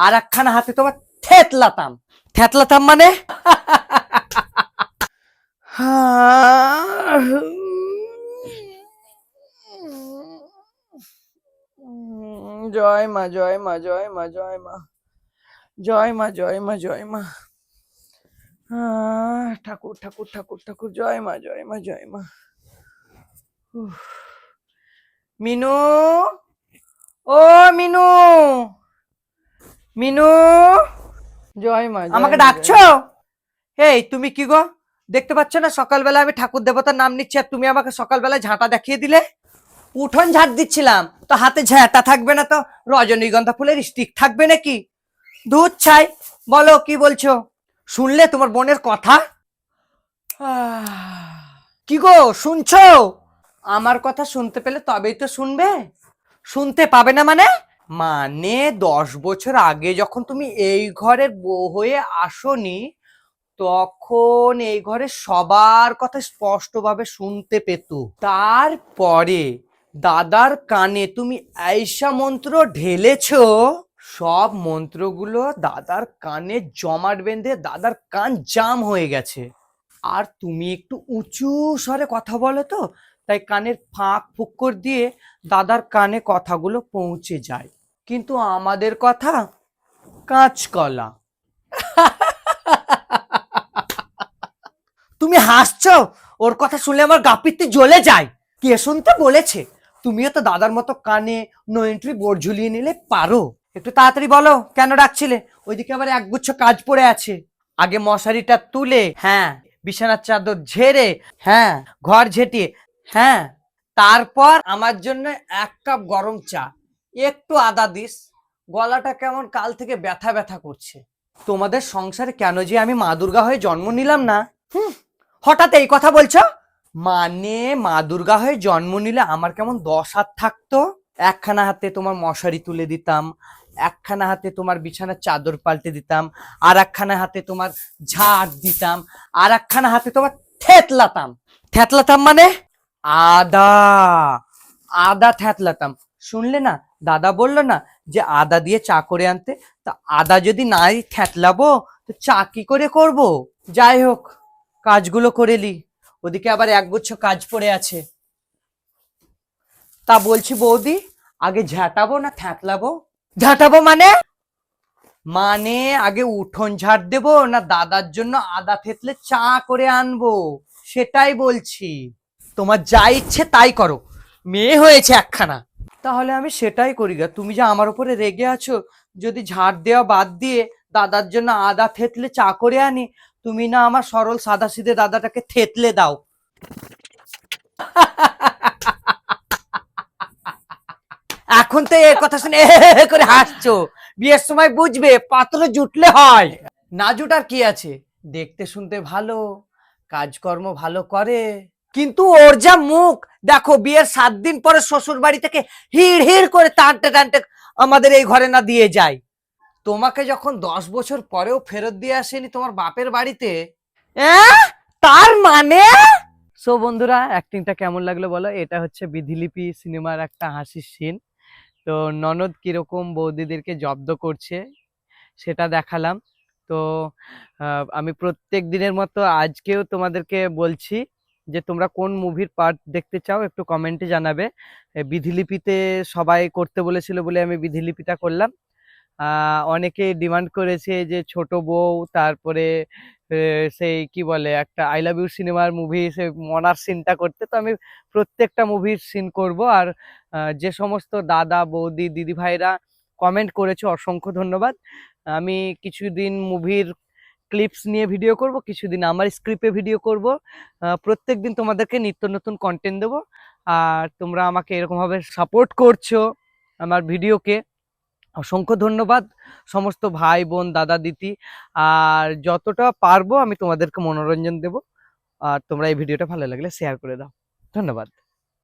আর একখানা হাতে তোমার থেতলাতাম। থেতলাতাম মানে জয় মা, জয় মা, জয় মা, জয় মা, জয় মা, জয় মা, জয় মা। ঠাকুর ঠাকুর ঠাকুর ঠাকুর, জয় মা, জয় মা, জয় মা। মিনু, ও মিনু, মিনু, জয় মা। আমাকে ডাকছো? এই তুমি কি গো, দেখতে পাচ্ছ না সকালবেলা আমি ঠাকুর দেবতার নাম নিচ্ছি আর তুমি আমাকে সকালবেলা ঝাঁটা দেখিয়ে দিলে? উঠোন ঝাঁট দিচ্ছিলাম তো হাতে ঝাঁটা থাকবে না তো রজনীগন্ধা ফুলের স্টিক থাকবে নাকি? দুধ ছাই। বলো কি বলছো? শুনলে তোমার বোনের কথা? কি গো শুনছো? আমার কথা শুনতে পেলে তবেই তো শুনবে। শুনতে পাবে না মানে? মানে 10 বছর আগে যখন তুমি এই ঘরের বউ হয়ে আসোনি তখন এই ঘরে সবার কথা স্পষ্টভাবে শুনতে পেত। তারপরে দাদার কানে তুমি আইসা মন্ত্র ঢেলেছো, সব মন্ত্রগুলো দাদার কানে জমাট বেঁধে দাদার কান জাম হয়ে গেছে। আর তুমি একটু উঁচু স্বরে কথা বলো তো, তাই কানের ফাঁক ফুক্কর দিয়ে দাদার কানে কথাগুলো পৌঁছে যায়। কিন্তু আমাদের কথা কাঁচকলা। তুমি হাসছো? ওর কথা শুনলে আমার গা পিত্তি জ্বলে যায়। কে শুনতে বলেছে? তুমিও তো দাদার মতো কানে নো এন্ট্রি বোর্ড ঝুলিয়ে নিলে পারো। একটু তাড়াতাড়ি বলো কেন ডাকছিলে? ওইদিকে আবার একগুচ্ছ কাজ পড়ে আছে। আগে মশারিটা তুলে, হ্যাঁ, বিছানার চাদর ঝেড়ে, হ্যাঁ, ঘর ঝেঁটিয়ে, হ্যাঁ, তারপর আমার জন্য 1 কাপ গরম চা, একটু আদা দিস। গলাটা কেমন কাল থেকে ব্যথা ব্যথা করছে। তোমাদের সংসারে কেন যে আমি মা দুর্গা হয়ে জন্ম নিলাম না। হঠাৎ এই কথা বলছো? মানে মা দুর্গা হয়ে জন্ম নিলে আমার কেমন 10 হাত থাকতো। একখানা হাতে তোমার মশারি তুলে দিতাম, একখানা হাতে তোমার বিছানার চাদর পাল্টে দিতাম, আর একখানা হাতে তোমার ঝাড় দিতাম, আর একখানা হাতে তোমার থেতলাতাম। থেতলাতাম মানে আদা, আদা থেতলাতাম। শুনলে না, দাদা বললো না যে আদা দিয়ে চা করে আনতে? তা আদা যদি নাই থেতলাবো তো চা কি করে করবো? যাই হোক, কাজগুলো করে লি, ওদিকে আবার একগুচ্ছ কাজ পড়ে আছে। তা বলছি বৌদি, আগে ঝাঁটাবো না থেতলাবো? ঝাঁটাবো মানে? মানে আগে উঠোন ঝাড় দেবো না দাদার জন্য আদা থেতলে চা করে আনবো, সেটাই বলছি। তোমার যা ইচ্ছে তাই করো, মেয়ে হয়েছে একখানা। তাহলে আমি সেটাই করি গা। তুমি যে আমার উপরে রেগে আছো, যদি ঝাড় দেওয়া বাদ দিয়ে দাদার জন্য আদা থেতলে চা করে আনি, তুমি না আমার সরল সাদাসিধে দাদাটাকে থেতলে দাও। এখন তো এর কথা শুনে করে হাসছো, বিয়ের সময় বুঝবে পাত্র জুটলে হয়। না জুটার কি আছে, দেখতে শুনতে ভালো, কাজকর্ম ভালো করে। কিন্তু ওর যা মুখ দেখো, বিয়ের 7 দিন পরে শ্বশুর বাড়ি থেকে হিড় হিড় করে টানতে টানতে আমাদের এই ঘরে না দিয়ে যায়। তোমাকে যখন 10 বছর পরেও ফেরত দিয়ে আসেনি তোমার বাপের বাড়িতে। তার মানে? সো বন্ধুরা, অ্যাক্টিংটা কেমন লাগলো বলো। এটা হচ্ছে বিধিলিপি সিনেমার একটা হাসির সিন। তো ননদ কিরকম বৌদিদেরকে জব্দ করছে সেটা দেখালাম। তো আমি প্রত্যেক দিনের মতো আজকেও তোমাদেরকে বলছি যে তোমরা কোন মুভির পার্ট দেখতে চাও একটু কমেন্টে জানাবে। বিধিলিপিতে সবাই করতে বলেছিল বলে আমি বিধিলিপিটা করলাম। অনেকে ডিমান্ড করেছে যে ছোট বউ, তারপরে সেই কি বলে একটা আই লাভ ইউ সিনেমার মুভি সে মনার সিনটা করতে। তো আমি প্রত্যেকটা মুভির সিন করব। আর যে সমস্ত দাদা বৌদি দিদি ভাইরা কমেন্ট করেছে অসংখ্য ধন্যবাদ। আমি কিছুদিন মুভির ক্লিপস নিয়ে ভিডিও করব, কিছুদিন আমার স্ক্রিপ্টে ভিডিও করব। প্রত্যেকদিন তোমাদেরকে নিত্য নতুন কন্টেন্ট দেবো। আর তোমরা আমাকে এরকমভাবে সাপোর্ট করছো আমার ভিডিওকে, অসংখ্য ধন্যবাদ সমস্ত ভাই বোন দাদা দিদি। আর যতটা পারবো আমি তোমাদেরকে মনোরঞ্জন দেব। আর তোমরা এই ভিডিওটা ভালো লাগলে শেয়ার করে দাও। ধন্যবাদ।